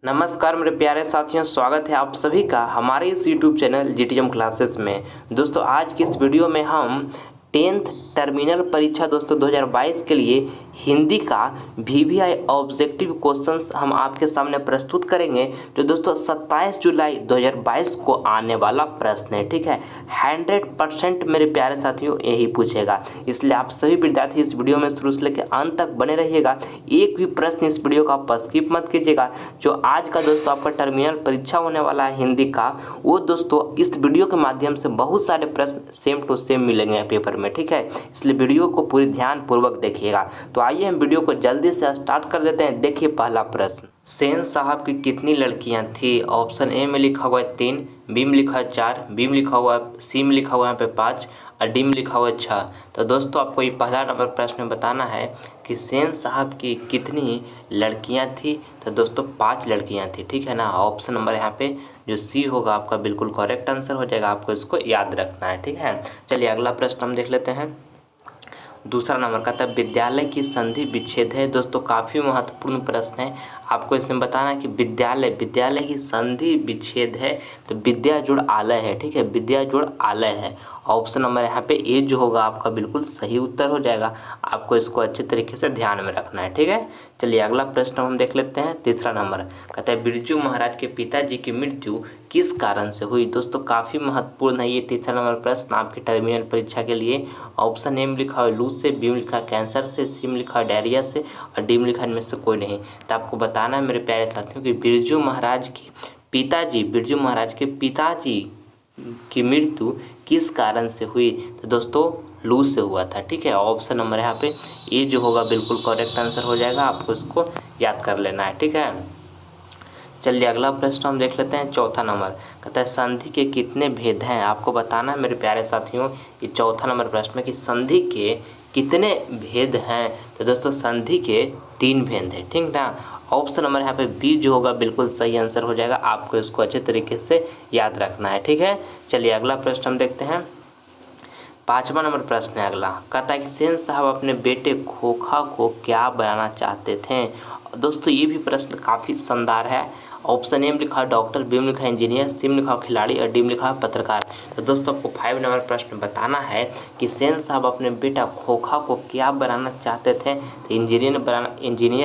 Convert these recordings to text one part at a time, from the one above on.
नमस्कार मेरे प्यारे साथियों, स्वागत है आप सभी का हमारे इस यूट्यूब चैनल जीटीएम क्लासेस में। दोस्तों आज की इस वीडियो में हम 10th टर्मिनल परीक्षा दोस्तों 2022 के लिए हिंदी का वीवीआई ऑब्जेक्टिव क्वेश्चंस हम आपके सामने प्रस्तुत करेंगे, जो दोस्तों 27 जुलाई 2022 को आने वाला प्रश्न है। ठीक है, 100% मेरे प्यारे साथियों यही पूछेगा, इसलिए आप सभी विद्यार्थी इस वीडियो में शुरू से लेकर अंत तक बने रहिएगा। एक भी प्रश्न इस वीडियो का आप स्किप मत कीजिएगा। जो आज का दोस्तों आपका टर्मिनल परीक्षा होने वाला है हिंदी का, वो दोस्तों इस वीडियो के माध्यम से बहुत सारे प्रश्न सेम टू सेम मिलेंगे पेपर में। ठीक है, इसलिए वीडियो को पूरी ध्यान पूर्वक देखिएगा। तो आइए हम वीडियो को जल्दी से स्टार्ट कर देते हैं। देखिए पहला प्रश्न, सेन साहब की कितनी लड़कियां थी? ऑप्शन ए में लिखा हुआ है 3, बी में लिखा है 4, बी में लिखा हुआ है, सी में लिखा हुआ है यहाँ पे 5 और डी में लिखा हुआ है 6। तो दोस्तों आपको ये पहला नंबर प्रश्न में बताना है कि सेन साहब की कितनी लड़कियां थी। तो दोस्तों 5 लड़कियां थी। ठीक है ना, ऑप्शन नंबर यहाँ पे जो सी होगा आपका बिल्कुल करेक्ट आंसर हो जाएगा। आपको इसको याद रखना है। ठीक है, चलिए अगला प्रश्न हम देख लेते हैं। दूसरा नंबर का था विद्यालय की संधि विच्छेद है। दोस्तों काफ़ी महत्वपूर्ण प्रश्न है, आपको इसमें बताना है कि विद्यालय की संधि विच्छेद है तो विद्या जुड़ आलय है। ठीक है, विद्या जुड़ आलय है। ऑप्शन नंबर यहाँ पे ए जो होगा आपका बिल्कुल सही उत्तर हो जाएगा। आपको इसको अच्छे तरीके से ध्यान में रखना है। ठीक है, चलिए अगला प्रश्न हम देख लेते हैं। तीसरा नंबर कहता है बिरजू महाराज के पिताजी की मृत्यु किस कारण से हुई? दोस्तों काफ़ी महत्वपूर्ण है ये तीसरा नंबर प्रश्न आपके टर्मिनल परीक्षा के लिए। ऑप्शन ए में लिखा है लू से, बी में लिखा है कैंसर से, सी में लिखा है डायरिया से और डी में लिखा है इनमें से कोई नहीं। तो आपको बताना है मेरे प्यारे साथियों कि बिरजू महाराज के पिताजी की मृत्यु किस कारण से हुई? तो दोस्तों लू से हुआ था। ठीक है, ऑप्शन नंबर यहाँ पे ए जो होगा बिल्कुल करेक्ट आंसर हो जाएगा। आपको इसको याद कर लेना है। ठीक है, चलिए अगला प्रश्न हम देख लेते हैं। चौथा नंबर कहता है संधि के कितने भेद हैं? आपको बताना है मेरे प्यारे साथियों ये चौथा नंबर प्रश्न में कि संधि के कितने भेद हैं। तो दोस्तों संधि के 3 भेद हैं। ठीक ना, ऑप्शन नंबर यहाँ पे बी जो होगा बिल्कुल सही आंसर हो जाएगा। आपको इसको अच्छे तरीके से याद रखना है। ठीक है, चलिए अगला प्रश्न हम देखते हैं। 5वां नंबर प्रश्न है अगला, कहता है कि सेन साहब अपने बेटे खोखा को क्या बनाना चाहते थे? दोस्तों ये भी प्रश्न काफ़ी शानदार है। ऑप्शन ए में लिखा है डॉक्टर, बी में लिखा है इंजीनियर, सी में लिखा है खिलाड़ी और डी में लिखा है पत्रकार। तो दोस्तों आपको 5 नंबर प्रश्न बताना है कि सेन साहब अपने बेटा खोखा को क्या बनाना चाहते थे? तो इंजीनियर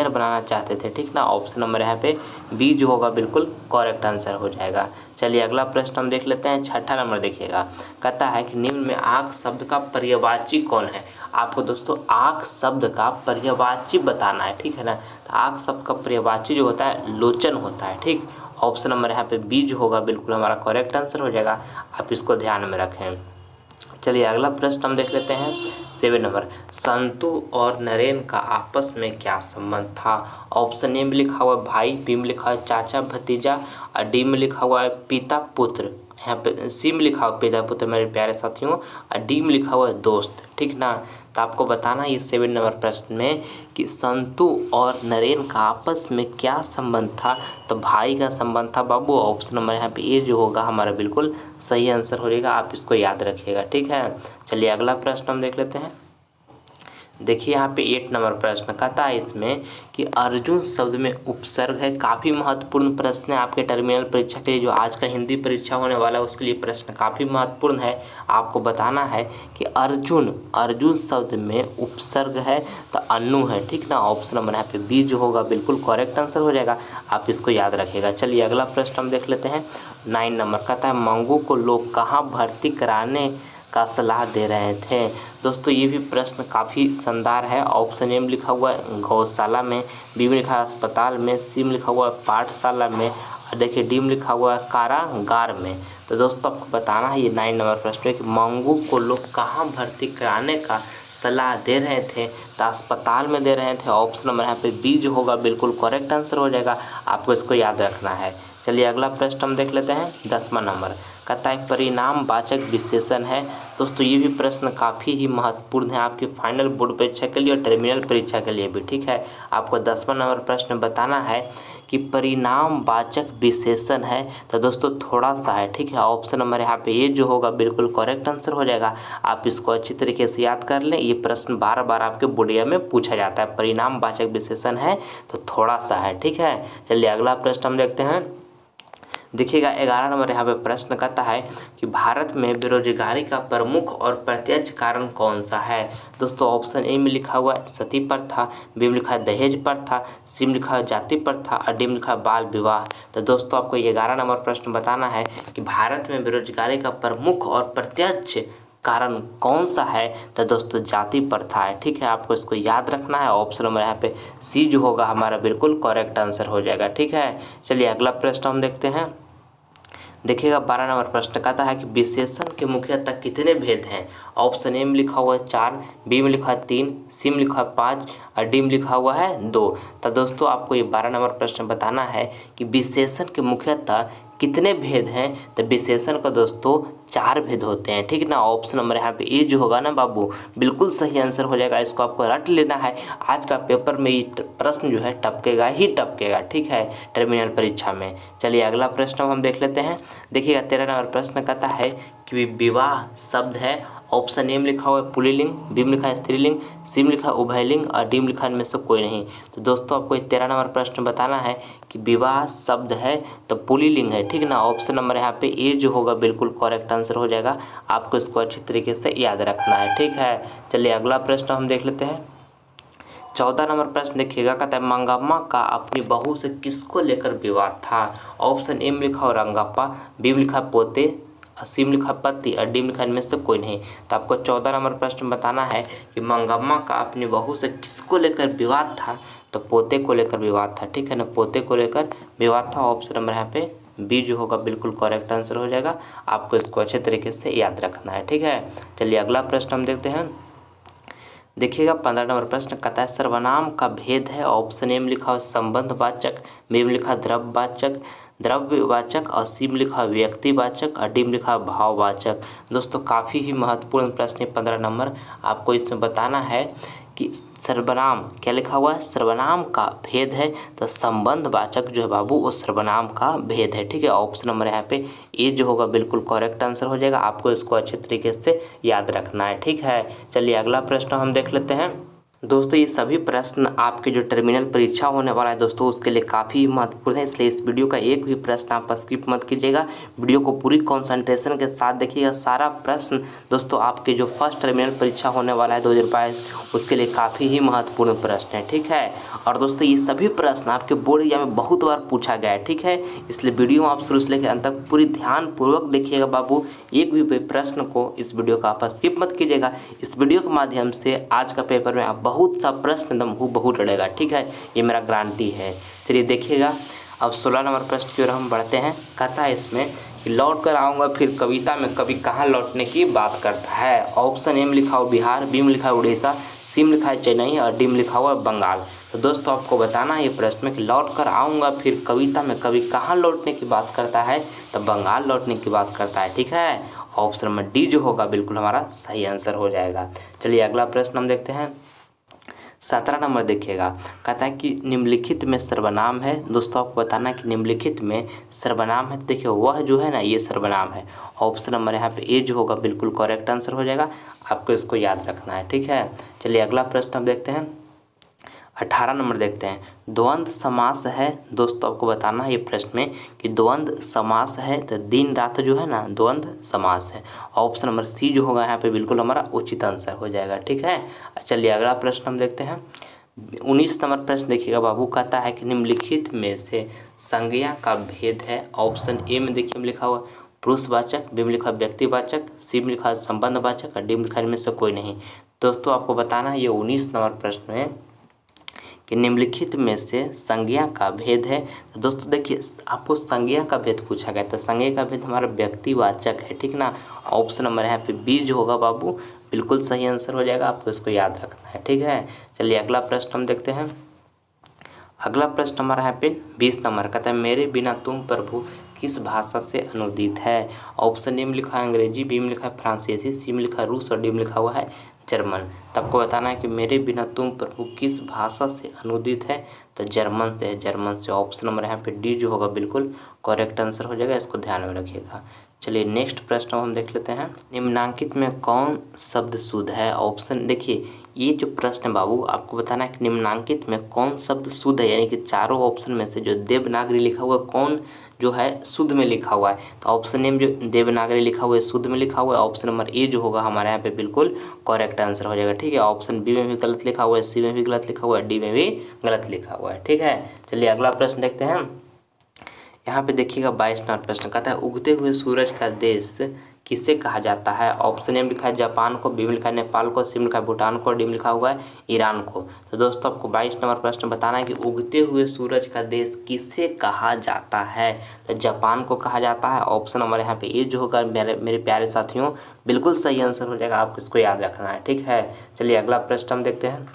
बनाना चाहते थे। ठीक ना, ऑप्शन नंबर यहाँ पे बी जो होगा बिल्कुल करेक्ट आंसर हो जाएगा। चलिए अगला प्रश्न हम देख लेते हैं। 6ठा नंबर देखिएगा, कहता है कि निम्न में आँख शब्द का पर्यायवाची कौन है? आपको दोस्तों आँख शब्द का पर्यायवाची बताना है। ठीक है ना, तो आँख शब्द का पर्यायवाची जो होता है लोचन होता है। ठीक, ऑप्शन नंबर यहाँ पे बी जो होगा बिल्कुल हमारा करेक्ट आंसर हो जाएगा। आप इसको ध्यान में रखें। चलिए अगला प्रश्न हम देख लेते हैं। 7 नंबर, संतु और नरेन का आपस में क्या संबंध था? ऑप्शन ए में लिखा हुआ है भाई, बी में लिखा है चाचा भतीजा और डी में लिखा हुआ है पिता पुत्र। यहाँ पे सी में लिखा हुआ पिता पुत्र मेरे प्यारे साथियों और डी में लिखा हुआ है दोस्त। ठीक ना, तो आपको बताना है ये 7 नंबर प्रश्न में कि संतु और नरेन का आपस में क्या संबंध था? तो भाई का संबंध था बाबू। ऑप्शन नंबर यहाँ पे ए जो होगा हमारा बिल्कुल सही आंसर हो जाएगा। आप इसको याद रखिएगा। ठीक है, चलिए अगला प्रश्न हम देख लेते हैं। देखिए यहाँ पे 8 नंबर प्रश्न कहता है इसमें कि अर्जुन शब्द में उपसर्ग है। काफ़ी महत्वपूर्ण प्रश्न है आपके टर्मिनल परीक्षा के लिए। जो आज का हिंदी परीक्षा होने वाला है उसके लिए प्रश्न काफ़ी महत्वपूर्ण है। आपको बताना है कि अर्जुन शब्द में उपसर्ग है तो अन्नू है। ठीक ना, ऑप्शन नंबर यहाँ पे बी जो होगा बिल्कुल करेक्ट आंसर हो जाएगा। आप इसको याद रखिएगा। चलिए अगला प्रश्न हम देख लेते हैं। 9 नंबर कहता है मंगू को लोग कहाँ भर्ती कराने का सलाह दे रहे थे? दोस्तों ये भी प्रश्न काफ़ी शानदार है। ऑप्शन ए में लिखा हुआ है गौशाला में, बी में लिखा है अस्पताल में, सी में लिखा हुआ है पाठशाला में और देखिए डी में लिखा हुआ है कारागार में। तो दोस्तों आपको बताना है ये 9 नंबर प्रश्न है कि मंगू को लोग कहाँ भर्ती कराने का सलाह दे रहे थे? तो अस्पताल में दे रहे थे। ऑप्शन नंबर यहाँ पे बी जो होगा बिल्कुल करेक्ट आंसर हो जाएगा। आपको इसको याद रखना है। चलिए अगला प्रश्न हम देख लेते हैं। 10वां नंबर कहता है परिणामवाचक विशेषण है। दोस्तों ये भी प्रश्न काफ़ी ही महत्वपूर्ण है आपकी फाइनल बोर्ड परीक्षा के लिए और टर्मिनल परीक्षा के लिए भी, ठीक है। आपको 10वां नंबर प्रश्न बताना है कि परिणामवाचक विशेषण है, तो दोस्तों थोड़ा सा है, ठीक है। ऑप्शन नंबर यहाँ पे ये जो होगा बिल्कुल करेक्ट आंसर हो जाएगा। आप इसको अच्छी तरीके से याद कर लें, ये प्रश्न बार बार आपके बोर्डिया में पूछा जाता है। परिणामवाचक विशेषण है तो थोड़ा सा है, ठीक है। चलिए अगला प्रश्न हम देखते हैं। देखिएगा 11 नंबर यहाँ पे प्रश्न कहता है कि भारत में बेरोजगारी का प्रमुख और प्रत्यक्ष कारण कौन सा है। दोस्तों ऑप्शन ए में लिखा हुआ है सती प्रथा, बी में लिखा है दहेज प्रथा, सी में लिखा है जाति प्रथा और डी में लिखा है बाल विवाह। तो दोस्तों आपको 11 नंबर प्रश्न बताना है कि भारत में बेरोजगारी का प्रमुख और प्रत्यक्ष कारण कौन सा है। तो दोस्तों जाति प्रथा है, ठीक है। आपको इसको याद रखना है। ऑप्शन नंबर यहाँ पे सी जो होगा हमारा बिल्कुल करेक्ट आंसर हो जाएगा, ठीक है। चलिए अगला प्रश्न हम देखते हैं। देखिएगा 12 नंबर प्रश्न कहता है कि विशेषण के मुख्यतः कितने भेद हैं। ऑप्शन ए में लिखा हुआ है 4, बी में लिखा है 3, सी में लिखा है 5 और डी में लिखा हुआ है 2। तो दोस्तों आपको ये 12 नंबर प्रश्न बताना है कि विशेषण के मुख्यतः कितने भेद हैं। तो विशेषण का दोस्तों 4 भेद होते हैं, ठीक ना। ऑप्शन नंबर यहाँ पे ए जो होगा ना बाबू बिल्कुल सही आंसर हो जाएगा। इसको आपको रट लेना है, आज का पेपर में ये प्रश्न जो है टपकेगा ही टपकेगा, ठीक है, टर्मिनल परीक्षा में। चलिए अगला प्रश्न हम देख लेते हैं। देखिएगा 13 नंबर प्रश्न कहता है कि विवाह शब्द है। ऑप्शन ए में लिखा हुआ है पुल्लिंग, बी में लिखा है स्त्रीलिंग, सी में लिखा है उभयलिंग और डी में लिखा है इनमें से कोई नहीं। तो दोस्तों आपको 13 नंबर प्रश्न बताना है कि विवाह शब्द है तो पुल्लिंग है, ठीक ना। ऑप्शन नंबर यहाँ पे ए जो होगा बिल्कुल करेक्ट आंसर हो जाएगा। आपको इसको अच्छी तरीके से याद रखना है, ठीक है। चलिए अगला प्रश्न हम देख लेते हैं। 14 नंबर प्रश्न देखिएगा, कहता है मंगम्मा का अपनी बहू से किसको लेकर विवाद था। ऑप्शन ए में लिखा हो रंगप्पा, बी में लिखा है पोते, सी में लिखा पति और डी में लिखा इनमें से कोई नहीं। तो आपको 14 नंबर प्रश्न बताना है कि मंगम्मा का अपनी बहू से किसको लेकर विवाद था। तो पोते को लेकर विवाद था, ठीक है ना, पोते को लेकर विवाद था। ऑप्शन नंबर यहाँ पे बी जो होगा बिल्कुल करेक्ट आंसर हो जाएगा। आपको इसको अच्छे तरीके से याद रखना है, ठीक है। चलिए अगला प्रश्न हम देखते हैं। देखिएगा 15 नंबर प्रश्न कहता है सर्वनाम का भेद है। ऑप्शन ए में लिखा है संबंधवाचक, बी में लिखा द्रव्यवाचक, द्रव्यवाचक और सी में लिखा व्यक्तिवाचक और डी में लिखा भाववाचक। दोस्तों काफ़ी ही महत्वपूर्ण प्रश्न है 15 नंबर। आपको इसमें बताना है कि सर्वनाम क्या लिखा हुआ है, सर्वनाम का भेद है तो संबंधवाचक जो है बाबू वो सर्वनाम का भेद है, ठीक है। ऑप्शन नंबर यहाँ पे ए जो होगा बिल्कुल करेक्ट आंसर हो जाएगा। आपको इसको अच्छे तरीके से याद रखना है, ठीक है। चलिए अगला प्रश्न हम देख लेते हैं। दोस्तों ये सभी प्रश्न आपके जो टर्मिनल परीक्षा होने वाला है दोस्तों उसके लिए काफ़ी महत्वपूर्ण है, इसलिए इस वीडियो का एक भी प्रश्न आप स्किप मत कीजिएगा। वीडियो को पूरी कंसंट्रेशन के साथ देखिएगा। सारा प्रश्न दोस्तों आपके जो फर्स्ट टर्मिनल परीक्षा होने वाला है 2022 उसके लिए काफ़ी ही महत्वपूर्ण प्रश्न है, ठीक है। और दोस्तों ये सभी प्रश्न आपके बोर्ड एग्जाम में बहुत बार पूछा गया है, ठीक है। इसलिए वीडियो आप शुरू से लेकर अंत तक पूरी ध्यानपूर्वक देखिएगा बाबू। एक भी प्रश्न को इस वीडियो का आप स्किप मत कीजिएगा। इस वीडियो के माध्यम से आज का पेपर में आप बहुत सा प्रश्न एकदम हूबहू लड़ेगा, ठीक है, ये मेरा गारंटी है। चलिए देखिएगा अब 16 नंबर प्रश्न की ओर हम बढ़ते हैं। कहता है इसमें कि लौट कर आऊँगा फिर कविता में कभी कहाँ लौटने की बात करता है। ऑप्शन ए में लिखा हुआ बिहार, बी में लिखा है उड़ीसा, सी में लिखा है चेन्नई और डी में लिखा हुआ है बंगाल। तो दोस्तों आपको बताना है ये प्रश्न में कि लौट कर आऊँगा फिर कविता में कभी कहाँ लौटने की बात करता है। तो बंगाल लौटने की बात करता है, ठीक है। ऑप्शन नंबर डी जो होगा बिल्कुल हमारा सही आंसर हो जाएगा। चलिए अगला प्रश्न हम देखते हैं। 17 नंबर देखिएगा, कहता है कि निम्नलिखित में सर्वनाम है। दोस्तों आपको बताना है कि निम्नलिखित में सर्वनाम है। देखिए वह जो है ना ये सर्वनाम है। ऑप्शन नंबर यहाँ पे ए जो होगा बिल्कुल करेक्ट आंसर हो जाएगा। आपको इसको याद रखना है, ठीक है। चलिए अगला प्रश्न हम देखते हैं। 18 नंबर देखते हैं। द्वंद्व समास है। दोस्तों आपको बताना है ये प्रश्न में कि द्वंद्व समास है तो दिन रात जो है ना द्वंद्व समास है। ऑप्शन नंबर सी जो होगा यहाँ पे बिल्कुल हमारा उचित आंसर हो जाएगा, ठीक है। चलिए अगला प्रश्न हम देखते हैं। 19 नंबर प्रश्न देखिएगा बाबू, कहता है कि निम्नलिखित में से संज्ञा का भेद है। ऑप्शन ए में देखिए लिखा हुआ पुरुषवाचक, बी में लिखा व्यक्तिवाचक, सी में लिखा संबंधवाचक और डी में लिखा इनमें से कोई नहीं। दोस्तों आपको बताना है ये 19 नंबर प्रश्न है कि निम्नलिखित में से संज्ञा का भेद है। तो दोस्तों देखिए आपको संज्ञा का भेद पूछा गया था। संज्ञा का भेद हमारा व्यक्तिवाचक है, ठीक ना। ऑप्शन नंबर यहाँ पे बी जो होगा बाबू बिल्कुल सही आंसर हो जाएगा। आपको इसको याद रखना है, ठीक है। चलिए अगला प्रश्न हम देखते हैं। अगला प्रश्न हमारा यहाँ पे 20 नंबर कहता है मेरे बिना तुम प्रभु किस भाषा से अनुदित है। ऑप्शन ए में लिखा है अंग्रेजी, बी में लिखा है फ्रांसीसी, सी में लिखा है रूस और डी में लिखा हुआ है जर्मन। तो आपको बताना है कि मेरे बिना तुम प्रभु किस भाषा से अनुदित है, तो जर्मन से है, जर्मन से। ऑप्शन नंबर यहाँ पे डी जो होगा बिल्कुल करेक्ट आंसर हो जाएगा, इसको ध्यान में रखिएगा। चलिए नेक्स्ट प्रश्न हम देख लेते हैं, निम्नांकित में कौन शब्द शुद्ध है। ऑप्शन देखिए, ये जो प्रश्न है बाबू आपको बताना है कि निम्नांकित में कौन शब्द शुद्ध है, यानी कि चारों ऑप्शन में से जो देवनागरी लिखा हुआ कौन जो है शुद्ध में लिखा हुआ है। तो ऑप्शन ए में जो देवनागरी लिखा हुआ है शुद्ध में लिखा हुआ है, ऑप्शन नंबर ए जो होगा हमारे यहाँ पे बिल्कुल करेक्ट आंसर हो जाएगा। ठीक है, ऑप्शन बी में भी गलत लिखा हुआ है, सी में भी गलत लिखा हुआ है, डी में भी गलत लिखा हुआ है। ठीक है, चलिए अगला प्रश्न देखते हैं। यहाँ पे देखिएगा 22 नंबर प्रश्न कहता है उगते हुए सूरज का देश किसे कहा जाता है। ऑप्शन ए में लिखा है जापान को, बी में लिखा है नेपाल को, सी में लिखा है भूटान को, डी में लिखा हुआ है ईरान को। तो दोस्तों आपको 22 नंबर प्रश्न बताना है कि उगते हुए सूरज का देश किसे कहा जाता है। तो जापान को कहा जाता है। ऑप्शन नंबर यहाँ पे ए जो होगा मेरे प्यारे साथियों बिल्कुल सही आंसर हो जाएगा, आपको इसको याद रखना है। ठीक है, चलिए अगला प्रश्न हम देखते हैं।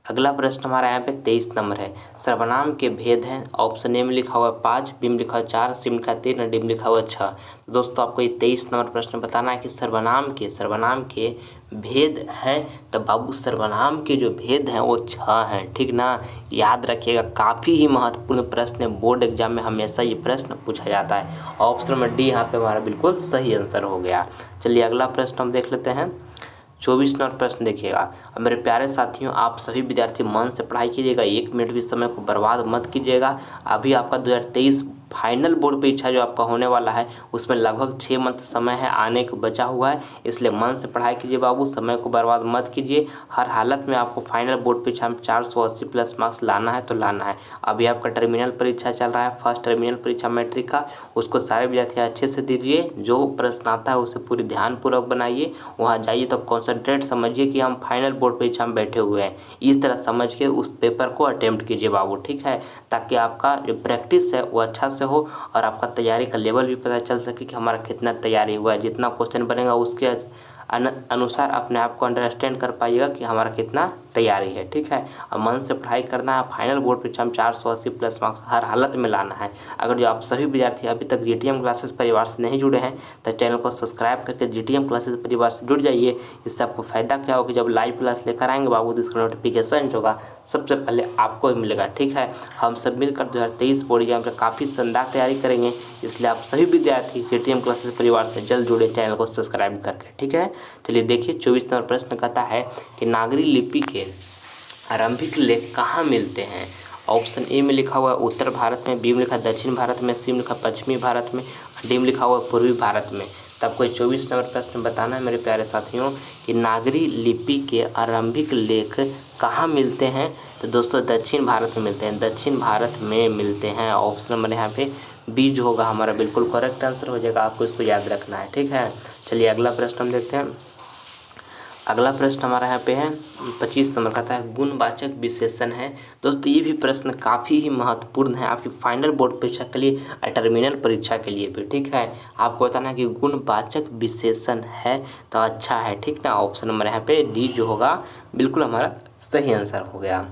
अगला प्रश्न हमारा यहाँ पे 23 नंबर है, सर्वनाम के भेद हैं। ऑप्शन ए में लिखा हुआ है 5, बी में लिखा हुआ 4, सी में लिखा 3 और डी में लिखा हुआ 6। तो दोस्तों आपको ये 23 नंबर प्रश्न बताना है कि सर्वनाम के भेद हैं। तो बाबू सर्वनाम के जो भेद हैं वो 6 हैं। ठीक ना, याद रखिएगा, काफ़ी ही महत्वपूर्ण प्रश्न है, बोर्ड एग्जाम में हमेशा ये प्रश्न पूछा जाता है। ऑप्शन नंबर डी यहाँ पे हमारा बिल्कुल सही आंसर हो गया। चलिए अगला प्रश्न हम देख लेते हैं। 24 नंबर प्रश्न देखिएगा। अब मेरे प्यारे साथियों आप सभी विद्यार्थी मन से पढ़ाई कीजिएगा, 1 मिनट भी समय को बर्बाद मत कीजिएगा। अभी आपका 2023 फाइनल बोर्ड परीक्षा जो आपका होने वाला है उसमें लगभग 6 मंथ समय है आने को बचा हुआ है, इसलिए मन से पढ़ाई कीजिए बाबू, समय को बर्बाद मत कीजिए। हर हालत में आपको फाइनल बोर्ड परीक्षा में 480 प्लस मार्क्स लाना है तो लाना है। अभी आपका टर्मिनल परीक्षा चल रहा है, फर्स्ट टर्मिनल परीक्षा मैट्रिक का, उसको सारे विद्यार्थी अच्छे से दीजिए। जो प्रश्न आता है उसे पूरी ध्यानपूर्वक बनाइए, वहाँ जाइए तो कॉन्सेंट्रेट समझिए कि हम फाइनल बोर्ड परीक्षा में बैठे हुए हैं, इस तरह समझ के उस पेपर को अटेम्प्ट कीजिए बाबू। ठीक है, ताकि आपका जो प्रैक्टिस है वो अच्छा से हो और आपका तैयारी का लेवल भी पता चल सके कि हमारा कितना तैयारी हुआ है। जितना क्वेश्चन बनेगा उसके अनुसार अपने आप को अंडरस्टैंड कर पाइएगा कि हमारा कितना तैयारी है। ठीक है, और मन से पढ़ाई करना है। फाइनल बोर्ड परीक्षा में 480 प्लस मार्क्स हर हालत में लाना है। अगर जो आप सभी विद्यार्थी अभी तक जीटीएम क्लासेस परिवार से नहीं जुड़े हैं तो चैनल को सब्सक्राइब करके जीटीएम क्लासेस परिवार से जुड़ जाइए। इससे आपको फ़ायदा क्या होगा कि जब लाइव क्लास लेकर आएंगे बाबू तो इसका नोटिफिकेशन जो होगा सबसे पहले आपको ही मिलेगा। ठीक है, हम सब मिलकर 2023 बोर्ड एग्जाम का काफ़ी शानदार तैयारी करेंगे, इसलिए आप सभी विद्यार्थी जीटीएम क्लासेस परिवार से जल्द जुड़े चैनल को सब्सक्राइब करके। ठीक है, चलिए देखिए 24 नंबर प्रश्न कहता है कि नागरी लिपि के आरंभिक लेख कहाँ मिलते हैं। ऑप्शन ए में लिखा हुआ है उत्तर भारत में, बी में लिखा दक्षिण भारत में, सी में लिखा पश्चिमी भारत में, डी में लिखा हुआ पूर्वी भारत में। तो आपको 24 नंबर प्रश्न बताना है मेरे प्यारे साथियों कि नागरी लिपि के आरंभिक लेख कहाँ मिलते हैं। तो दोस्तों दक्षिण भारत में मिलते हैं, दक्षिण भारत में मिलते हैं। ऑप्शन नंबर यहाँ पे बी जो होगा हमारा बिल्कुल करेक्ट आंसर हो जाएगा, आपको इसको याद रखना है। ठीक है, चलिए अगला प्रश्न हम देखते हैं। अगला प्रश्न हमारा यहाँ पे है 25 नंबर का है गुणवाचक विशेषण है। दोस्तों ये भी प्रश्न काफ़ी ही महत्वपूर्ण है आपकी फाइनल बोर्ड परीक्षा के लिए, टर्मिनल परीक्षा के लिए भी। ठीक है, आपको बताना है कि गुणवाचक विशेषण है तो अच्छा है। ठीक ना, ऑप्शन नंबर यहाँ पे डी जो होगा बिल्कुल हमारा सही आंसर हो गया।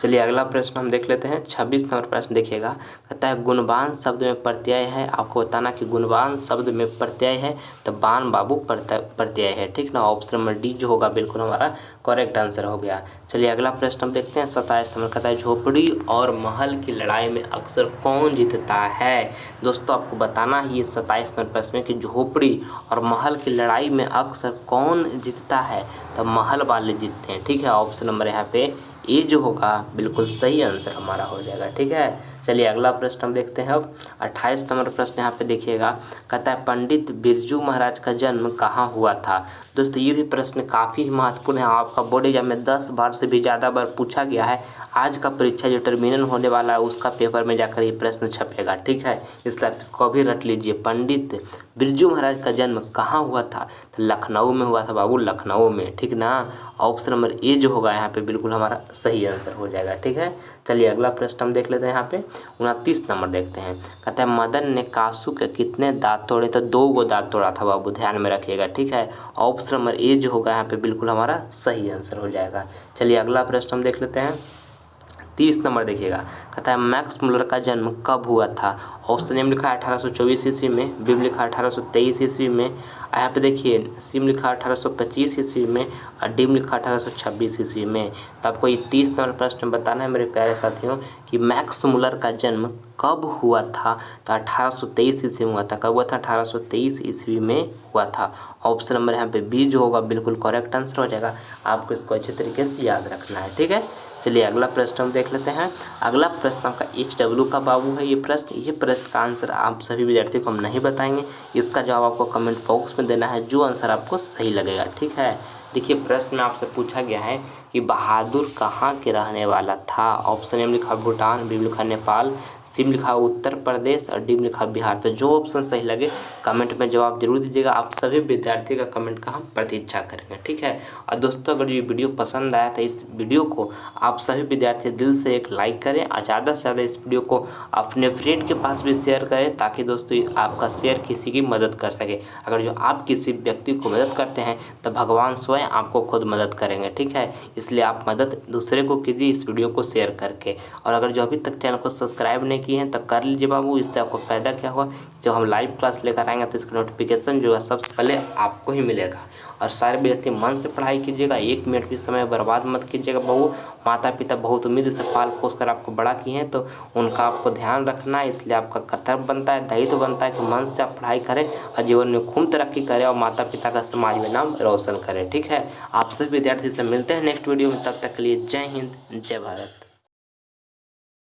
चलिए अगला प्रश्न हम देख लेते हैं। 26 नंबर प्रश्न देखिएगा, कहता है गुणवान शब्द में प्रत्यय है। आपको बताना कि गुणवान शब्द में प्रत्यय है तो बान बाबू प्रत्यय है। ठीक ना, ऑप्शन नंबर डी जो होगा बिल्कुल हमारा करेक्ट आंसर हो गया। चलिए अगला प्रश्न हम देखते हैं 27 नंबर, कहता है झोपड़ी और महल की लड़ाई में अक्सर कौन जीतता है। दोस्तों आपको बताना ही ये 27 नंबर प्रश्न में कि झोपड़ी और महल की लड़ाई में अक्सर कौन जीतता है, तो महल वाले जीतते हैं। ठीक है, ऑप्शन नंबर यहाँ पे ये जो होगा बिल्कुल सही आंसर हमारा हो जाएगा। ठीक है, चलिए अगला प्रश्न हम देखते हैं। अब 28 नंबर प्रश्न यहाँ पे देखिएगा, कहता है पंडित बिरजू महाराज का जन्म कहाँ हुआ था। दोस्तों ये भी प्रश्न काफ़ी महत्वपूर्ण है, आपका बोर्ड एग्जाम में 10 बार से भी ज़्यादा बार पूछा गया है। आज का परीक्षा जो टर्मिनल होने वाला है उसका पेपर में जाकर ये प्रश्न छपेगा। ठीक है, इसलिए आप इसको भी रट लीजिए। पंडित बिरजू महाराज का जन्म कहाँ हुआ था, तो लखनऊ में हुआ था बाबू, लखनऊ में। ठीक ना, ऑप्शन नंबर ए जो होगा यहाँ पे बिल्कुल हमारा सही आंसर हो जाएगा। ठीक है, चलिए अगला प्रश्न हम देख लेते हैं। यहाँ पे 29 नंबर देखते हैं, कहता है मदन ने कासू के कितने दांत तोड़े, तो 2 गो दांत तोड़ा था बाबू, ध्यान में रखिएगा। ठीक है, ऑप्शन नंबर ए जो होगा यहाँ पे बिल्कुल हमारा सही आंसर हो जाएगा। चलिए अगला प्रश्न हम देख लेते हैं 30 नंबर देखिएगा, कहता है मैक्स मुलर का जन्म कब हुआ था। ऑप्शन एम लिखा है 1824 ईस्वी में, बी लिखा है 1823 ईस्वी में, यहाँ पे देखिए सी लिखा है 1825 ईस्वी में और डी लिखा है 1826 ईस्वी में। तो आपको ये 30 नंबर प्रश्न बताना है मेरे प्यारे साथियों कि मैक्स मुलर का जन्म कब हुआ था। तो 1823 ईस्वी में हुआ था। कब हुआ था? 1823 ईस्वी में हुआ था। ऑप्शन नंबर यहाँ पे बी जो होगा बिल्कुल करेक्ट आंसर हो जाएगा। आपको इसको अच्छे तरीके से याद रखना है, ठीक है। चलिए अगला प्रश्न हम देख लेते हैं। अगला प्रश्न आपका HW का बाबू है। ये प्रश्न का आंसर आप सभी विद्यार्थियों को हम नहीं बताएंगे। इसका जवाब आपको कमेंट बॉक्स में देना है, जो आंसर आपको सही लगेगा, ठीक है। देखिए प्रश्न में आपसे पूछा गया है कि बहादुर कहाँ के रहने वाला था। ऑप्शन एम लिखा भूटान, बी लिखा नेपाल, सी लिखा उत्तर प्रदेश और डी लिखा बिहार। तो जो ऑप्शन सही लगे कमेंट में जवाब जरूर दीजिएगा। आप सभी विद्यार्थी का कमेंट का हम प्रतीक्षा करेंगे, ठीक है। और दोस्तों अगर ये वीडियो पसंद आया तो इस वीडियो को आप सभी विद्यार्थी दिल से एक लाइक करें और ज़्यादा से ज़्यादा इस वीडियो को अपने फ्रेंड के पास भी शेयर करें, ताकि दोस्तों आपका शेयर किसी की मदद कर सके। अगर जो आप किसी व्यक्ति को मदद करते हैं तो भगवान स्वयं आपको खुद मदद करेंगे, ठीक है। इसलिए आप मदद दूसरे को कीजिए इस वीडियो को शेयर करके। और अगर जो अभी तक चैनल को सब्सक्राइब नहीं किए हैं तो कर लीजिए बाबू। इससे आपको फ़ायदा क्या होगा, जब हम लाइव क्लास लेकर आएंगे तो इसका नोटिफिकेशन जो है सबसे पहले आपको ही मिलेगा। और सारे विद्यार्थी मन से पढ़ाई कीजिएगा, 1 मिनट भी समय बर्बाद मत कीजिएगा बाबू। माता पिता बहुत उम्मीद से पाल पोस कर आपको बड़ा किए हैं, तो उनका आपको ध्यान रखना है। इसलिए आपका कर्तव्य बनता है, दायित्व बनता है कि मन से आप पढ़ाई करें और जीवन में खूब तरक्की करें और माता पिता का समाज में नाम रोशन करें, ठीक है। आप सभी विद्यार्थी से मिलते हैं नेक्स्ट वीडियो में। तब तक के लिए जय हिंद, जय भारत।